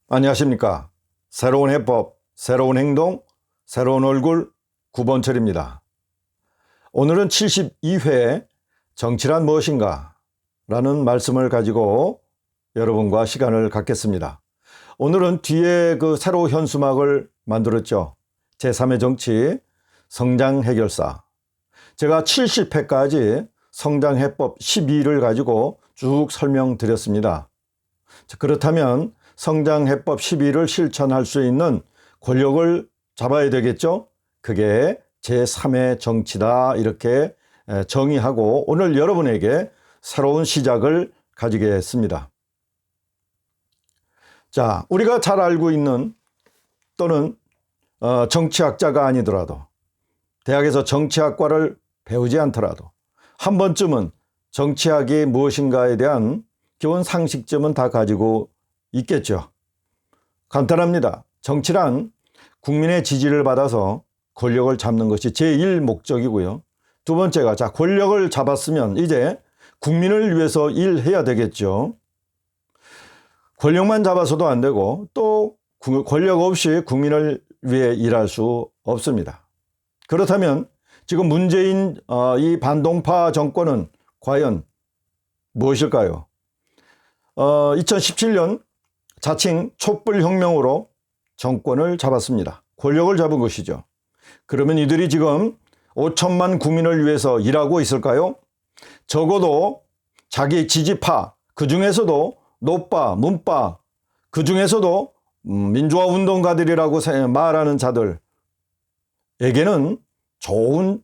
안녕하십니까. 새로운 해법, 새로운 행동, 새로운 얼굴 구본철입니다. 오늘은 72회 정치란 무엇인가 라는 말씀을 가지고 여러분과 시간을 갖겠습니다. 오늘은 뒤에 그 새로 현수막을 만들었죠. 제3의 정치 성장 해결사. 제가 70회까지 성장 해법 12를 가지고 쭉 설명드렸습니다. 그렇다면 성장 해법 12를 실천할 수 있는 권력을 잡아야 되겠죠. 그게 제3의 정치다 이렇게 정의하고 오늘 여러분에게 새로운 시작을 가지겠습니다. 자, 우리가 잘 알고 있는 또는 정치학자가 아니더라도 대학에서 정치학과를 배우지 않더라도 한 번쯤은 정치학이 무엇인가에 대한 기본 상식점은 다 가지고 있겠죠. 간단합니다. 정치란 국민의 지지를 받아서 권력을 잡는 것이 제1 목적이고요. 두 번째가 권력을 잡았으면 이제 국민을 위해서 일해야 되겠죠. 권력만 잡아서도 안 되고 또 권력 없이 국민을 위해 일할 수 없습니다. 그렇다면 지금 문재인 이 반동파 정권은 과연 무엇일까요? 2017년 자칭 촛불혁명으로 정권을 잡았습니다. 권력을 잡은 것이죠. 그러면 이들이 지금 5천만 국민을 위해서 일하고 있을까요? 적어도 자기 지지파, 그 중에서도 노빠, 문빠, 그 중에서도 민주화 운동가들이라고 말하는 자들에게는 좋은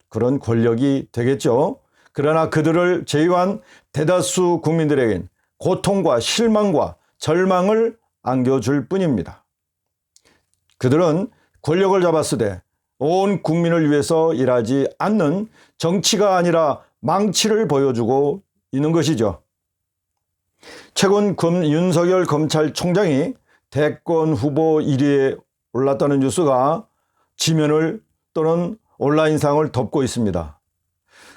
그런 권력이 되겠죠. 그러나 그들을 제외한 대다수 국민들에겐 고통과 실망과 절망을 안겨줄 뿐입니다. 그들은 권력을 잡았을 때 온 국민을 위해서 일하지 않는 정치가 아니라 망치를 보여주고 있는 것이죠. 최근 윤석열 검찰총장이 대권 후보 1위에 올랐다는 뉴스가 지면을 또는 온라인상을 덮고 있습니다.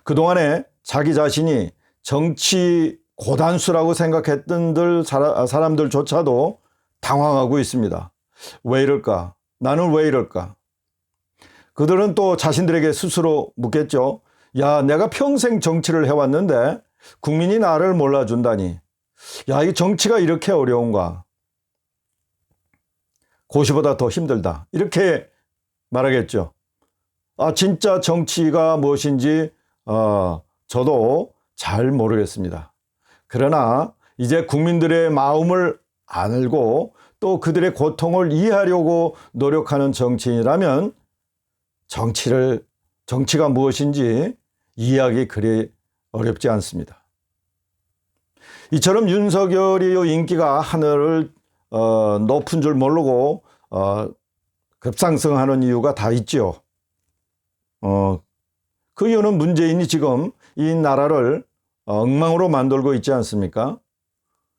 그동안에 자기 자신이 정치 고단수라고 생각했던 사람들조차도 당황하고 있습니다. 왜 이럴까? 나는 왜 이럴까? 그들은 또 자신들에게 스스로 묻겠죠. 야, 내가 평생 정치를 해왔는데 국민이 나를 몰라준다니. 야, 이 정치가 이렇게 어려운가? 고시보다 더 힘들다. 이렇게 말하겠죠. 진짜 정치가 무엇인지 저도 잘 모르겠습니다. 그러나 이제 국민들의 마음을 알고 또 그들의 고통을 이해하려고 노력하는 정치인이라면 정치가 무엇인지 이해하기 그리 어렵지 않습니다. 이처럼 윤석열이 인기가 하늘을 높은 줄 모르고 급상승하는 이유가 다 있죠. 그 이유는 문재인이 지금 이 나라를 엉망으로 만들고 있지 않습니까?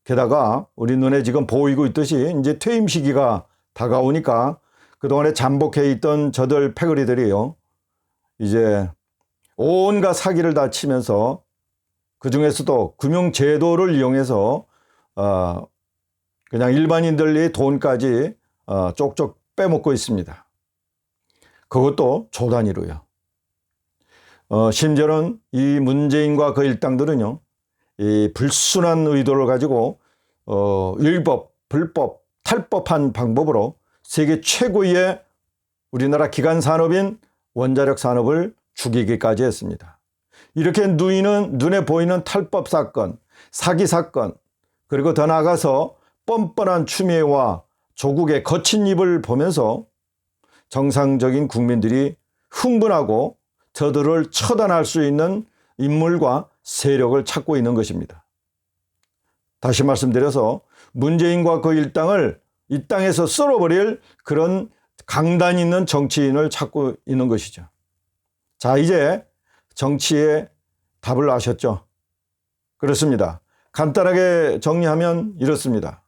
게다가 우리 눈에 지금 보이고 있듯이 이제 퇴임 시기가 다가오니까 그동안에 잠복해 있던 저들 패거리들이요. 이제 온갖 사기를 다 치면서 그 중에서도 금융제도를 이용해서 그냥 일반인들의 돈까지 쪽쪽 빼먹고 있습니다. 그것도 조 단위로요. 심지어는 이 문재인과 그 일당들은요, 이 불순한 의도를 가지고 일법, 불법, 탈법한 방법으로 세계 최고의 우리나라 기간 산업인 원자력 산업을 죽이기까지 했습니다. 이렇게 눈에 보이는 탈법 사건, 사기 사건, 그리고 더 나아가서 뻔뻔한 추미애와 조국의 거친 입을 보면서 정상적인 국민들이 흥분하고 저들을 처단할 수 있는 인물과 세력을 찾고 있는 것입니다. 다시 말씀드려서 문재인과 그 일당을 이 땅에서 썰어버릴 그런 강단 있는 정치인을 찾고 있는 것이죠. 자, 이제 정치의 답을 아셨죠? 그렇습니다. 간단하게 정리하면 이렇습니다.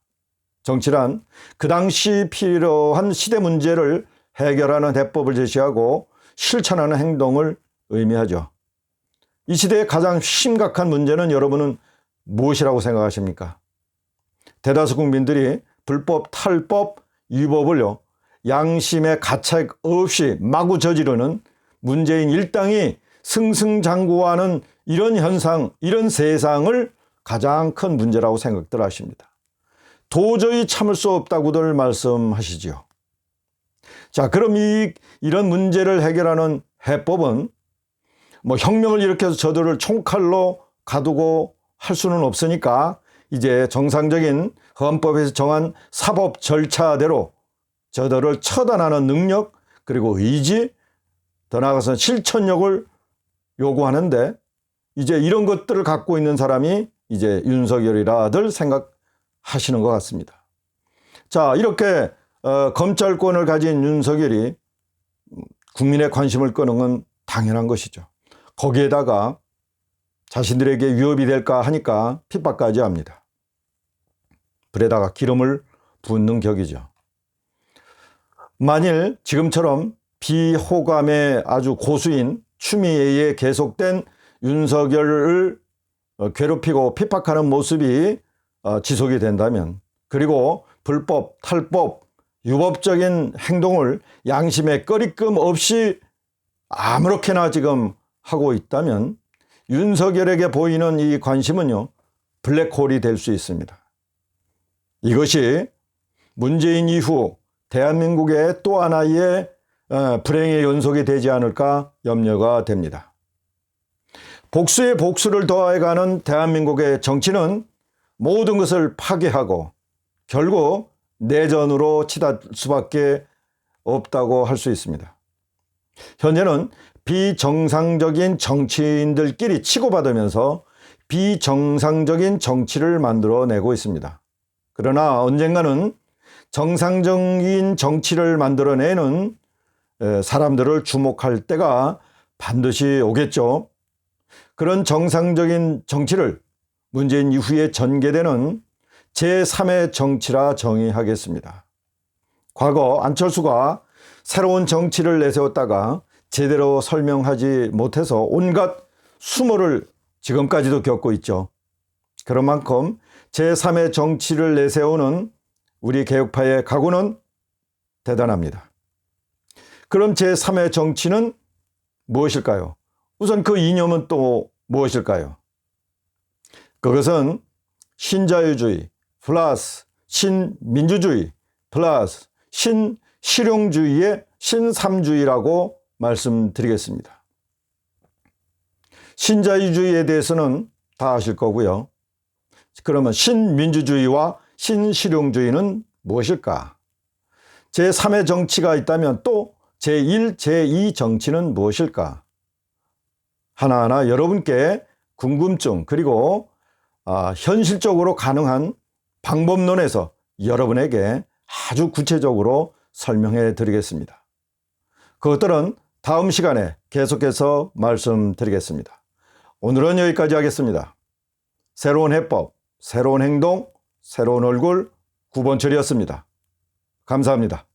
정치란 그 당시 필요한 시대 문제를 해결하는 해법을 제시하고 실천하는 행동을 의미하죠. 이 시대의 가장 심각한 문제는 여러분은 무엇이라고 생각하십니까? 대다수 국민들이 불법, 탈법, 위법을요 양심의 가책 없이 마구 저지르는 문재인 일당이 승승장구하는 이런 현상, 이런 세상을 가장 큰 문제라고 생각들 하십니다. 도저히 참을 수 없다고들 말씀하시지요. 자, 그럼 이런 문제를 해결하는 해법은 뭐 혁명을 일으켜서 저들을 총칼로 가두고 할 수는 없으니까 이제 정상적인 헌법에서 정한 사법 절차대로 저들을 처단하는 능력, 그리고 의지, 더 나아가서는 실천력을 요구하는데, 이제 이런 것들을 갖고 있는 사람이 이제 윤석열이라들 생각하시는 것 같습니다. 자, 이렇게 검찰권을 가진 윤석열이 국민의 관심을 끄는 건 당연한 것이죠. 거기에다가 자신들에게 위협이 될까 하니까 핍박까지 합니다. 불에다가 기름을 붓는 격이죠. 만일 지금처럼 비호감의 아주 고수인 추미애에 계속된 윤석열을 괴롭히고 핍박하는 모습이 지속이 된다면, 그리고 불법, 탈법, 유법적인 행동을 양심의 꺼리낌 없이 아무렇게나 지금 하고 있다면 윤석열에게 보이는 이 관심은요 블랙홀이 될 수 있습니다. 이것이 문재인 이후 대한민국의 또 하나의 불행의 연속이 되지 않을까 염려가 됩니다. 복수에 복수를 더해가는 대한민국의 정치는 모든 것을 파괴하고 결국 내전으로 치닫을 수밖에 없다고 할 수 있습니다. 현재는 비정상적인 정치인들끼리 치고받으면서 비정상적인 정치를 만들어내고 있습니다. 그러나 언젠가는 정상적인 정치를 만들어내는 사람들을 주목할 때가 반드시 오겠죠. 그런 정상적인 정치를 문재인 이후에 전개되는 제3의 정치라 정의하겠습니다. 과거 안철수가 새로운 정치를 내세웠다가 제대로 설명하지 못해서 온갖 수모를 지금까지도 겪고 있죠. 그런 만큼 제3의 정치를 내세우는 우리 개혁파의 각오는 대단합니다. 그럼 제3의 정치는 무엇일까요? 우선 그 이념은 또 무엇일까요? 그것은 신자유주의 플러스 신민주주의 플러스 신실용주의의 신삼주의라고 말씀드리겠습니다. 신자유주의에 대해서는 다 아실 거고요. 그러면 신민주주의와 신실용주의는 무엇일까? 제3의 정치가 있다면 또 제1, 제2 정치는 무엇일까? 하나하나 여러분께 궁금증, 그리고 현실적으로 가능한 방법론에서 여러분에게 아주 구체적으로 설명해 드리겠습니다. 그것들은 다음 시간에 계속해서 말씀드리겠습니다. 오늘은 여기까지 하겠습니다. 새로운 해법, 새로운 행동, 새로운 얼굴 구본철이었습니다. 감사합니다.